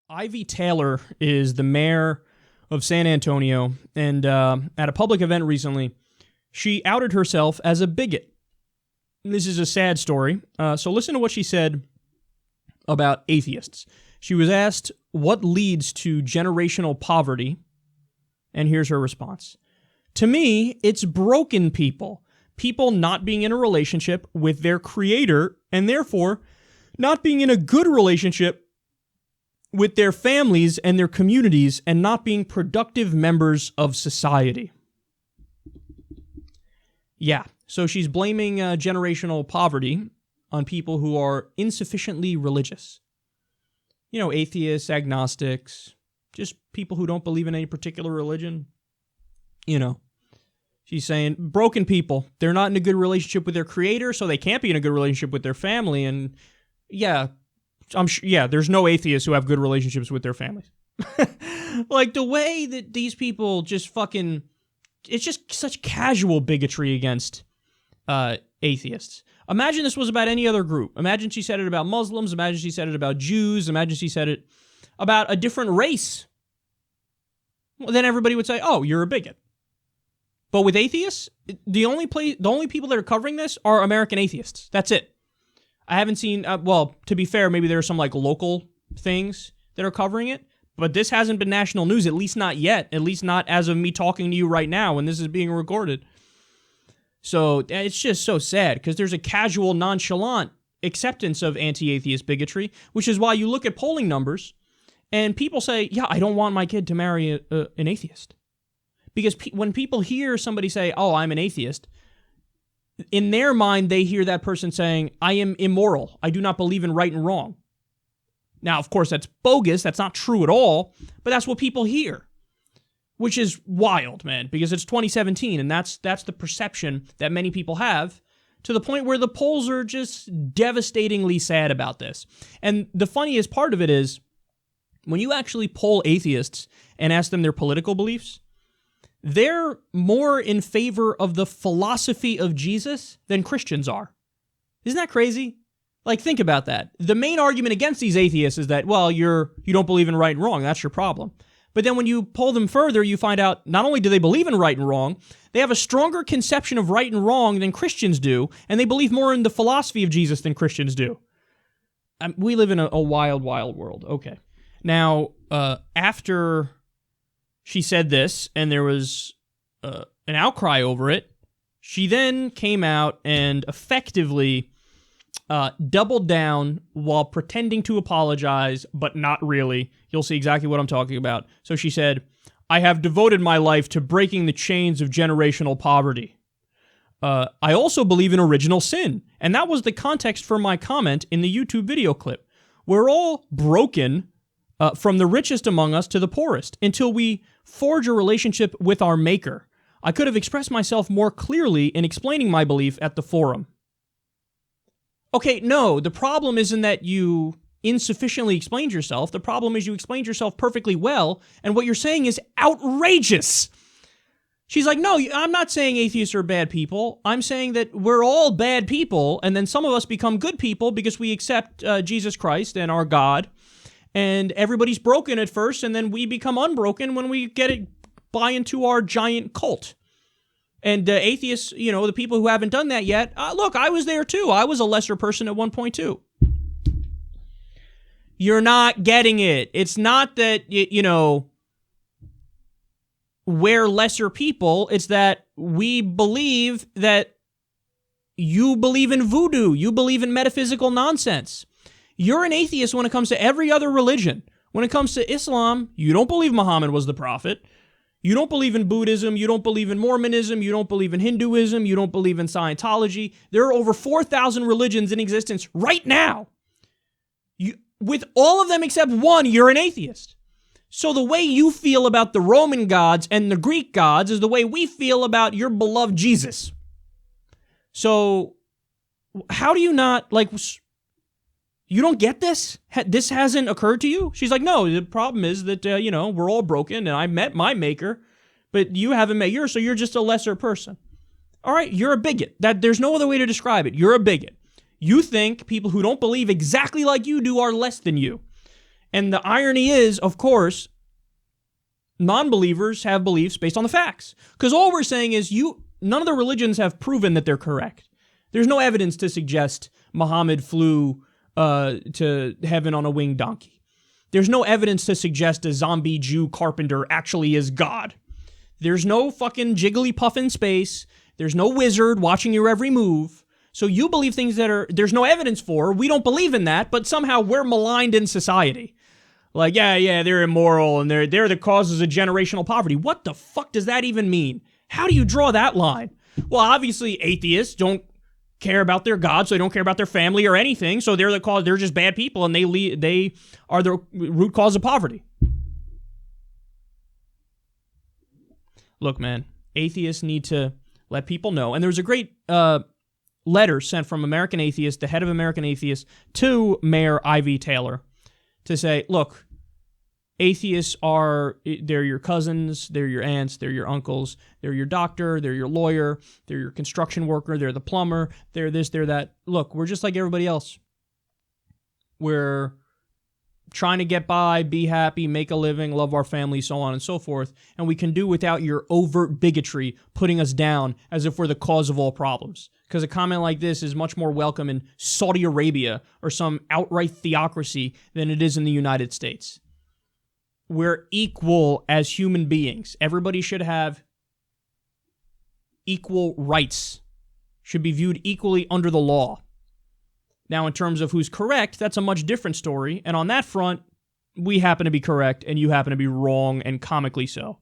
Ivy Taylor is the mayor of San Antonio, and at a public event recently, she outed herself as a bigot. This is a sad story, so listen to what she said about atheists. She was asked what leads to generational poverty, and here's her response. To me, it's broken people. People not being in a relationship with their creator, and therefore not being in a good relationship with their families and their communities, and not being productive members of society. Yeah, so she's blaming generational poverty on people who are insufficiently religious. You know, atheists, agnostics, just people who don't believe in any particular religion. You know, she's saying broken people, they're not in a good relationship with their creator, so they can't be in a good relationship with their family. And yeah, there's no atheists who have good relationships with their families. Like, the way that these people just fucking... It's just such casual bigotry against atheists. Imagine this was about any other group. Imagine she said it about Muslims. Imagine she said it about Jews. Imagine she said it about a different race. Well, then everybody would say, oh, you're a bigot. But with atheists, the only people that are covering this are American atheists. That's it. I haven't seen, well, to be fair, maybe there are some like local things that are covering it, but this hasn't been national news, at least not yet, at least not as of me talking to you right now when this is being recorded. So it's just so sad because there's a casual, nonchalant acceptance of anti-atheist bigotry, which is why you look at polling numbers and people say, yeah, I don't want my kid to marry an atheist. Because when people hear somebody say, oh, I'm an atheist, in their mind, they hear that person saying, I am immoral. I do not believe in right and wrong. Now, of course, that's bogus. That's not true at all. But that's what people hear, which is wild, man, because it's 2017, and that's the perception that many people have, to the point where the polls are just devastatingly sad about this. And the funniest part of it is, when you actually poll atheists and ask them their political beliefs, they're more in favor of the philosophy of Jesus than Christians are. Isn't that crazy? Like, think about that. The main argument against these atheists is that, well, you don't believe in right and wrong. That's your problem. But then when you poll them further, you find out not only do they believe in right and wrong, they have a stronger conception of right and wrong than Christians do, and they believe more in the philosophy of Jesus than Christians do. We live in a wild, wild world. Okay. Now, after she said this, and there was an outcry over it, she then came out and effectively doubled down while pretending to apologize, but not really. You'll see exactly what I'm talking about. So she said, I have devoted my life to breaking the chains of generational poverty. I also believe in original sin, and that was the context for my comment in the YouTube video clip. We're all broken from the richest among us to the poorest until we forge a relationship with our maker. I could have expressed myself more clearly in explaining my belief at the forum. Okay, no, the problem isn't that you insufficiently explained yourself. The problem is you explained yourself perfectly well, and what you're saying is outrageous. She's like, no, I'm not saying atheists are bad people. I'm saying that we're all bad people, and then some of us become good people because we accept Jesus Christ and our God, and everybody's broken at first, and then we become unbroken when we buy into our giant cult. And atheists, you know, the people who haven't done that yet, look, I was there too. I was a lesser person at one point too. You're not getting it. It's not that, you know, we're lesser people. It's that we believe that you believe in voodoo. You believe in metaphysical nonsense. You're an atheist when it comes to every other religion. When it comes to Islam, you don't believe Muhammad was the prophet. You don't believe in Buddhism, you don't believe in Mormonism, you don't believe in Hinduism, you don't believe in Scientology. There are over 4,000 religions in existence right now. With all of them except one, you're an atheist. So the way you feel about the Roman gods and the Greek gods is the way we feel about your beloved Jesus. So how do you not, like, you don't get this? This hasn't occurred to you? She's like, no, the problem is that, you know, we're all broken and I met my maker, but you haven't met yours, so you're just a lesser person. All right, you're a bigot. There's no other way to describe it. You're a bigot. You think people who don't believe exactly like you do are less than you. And the irony is, of course, non-believers have beliefs based on the facts. Because all we're saying is none of the religions have proven that they're correct. There's no evidence to suggest Muhammad flew to heaven on a winged donkey. There's no evidence to suggest a zombie Jew carpenter actually is God. There's no fucking Jigglypuff in space. There's no wizard watching your every move. So you believe things that there's no evidence for. We don't believe in that, but somehow we're maligned in society. Like, yeah, they're immoral and they're the causes of generational poverty. What the fuck does that even mean? How do you draw that line? Well, obviously atheists don't care about their God, so they don't care about their family or anything, so they're the cause. They're just bad people, and they are the root cause of poverty. Look, man, atheists need to let people know, and there was a great letter sent from American Atheists, the head of American Atheists, to Mayor Ivy Taylor, to say, look, atheists they're your cousins, they're your aunts, they're your uncles, they're your doctor, they're your lawyer, they're your construction worker, they're the plumber, they're this, they're that. Look, we're just like everybody else. We're trying to get by, be happy, make a living, love our family, so on and so forth, and we can do without your overt bigotry putting us down as if we're the cause of all problems. Because a comment like this is much more welcome in Saudi Arabia or some outright theocracy than it is in the United States. We're equal as human beings. Everybody should have equal rights, should be viewed equally under the law. Now, in terms of who's correct, that's a much different story. And on that front, we happen to be correct and you happen to be wrong, and comically so.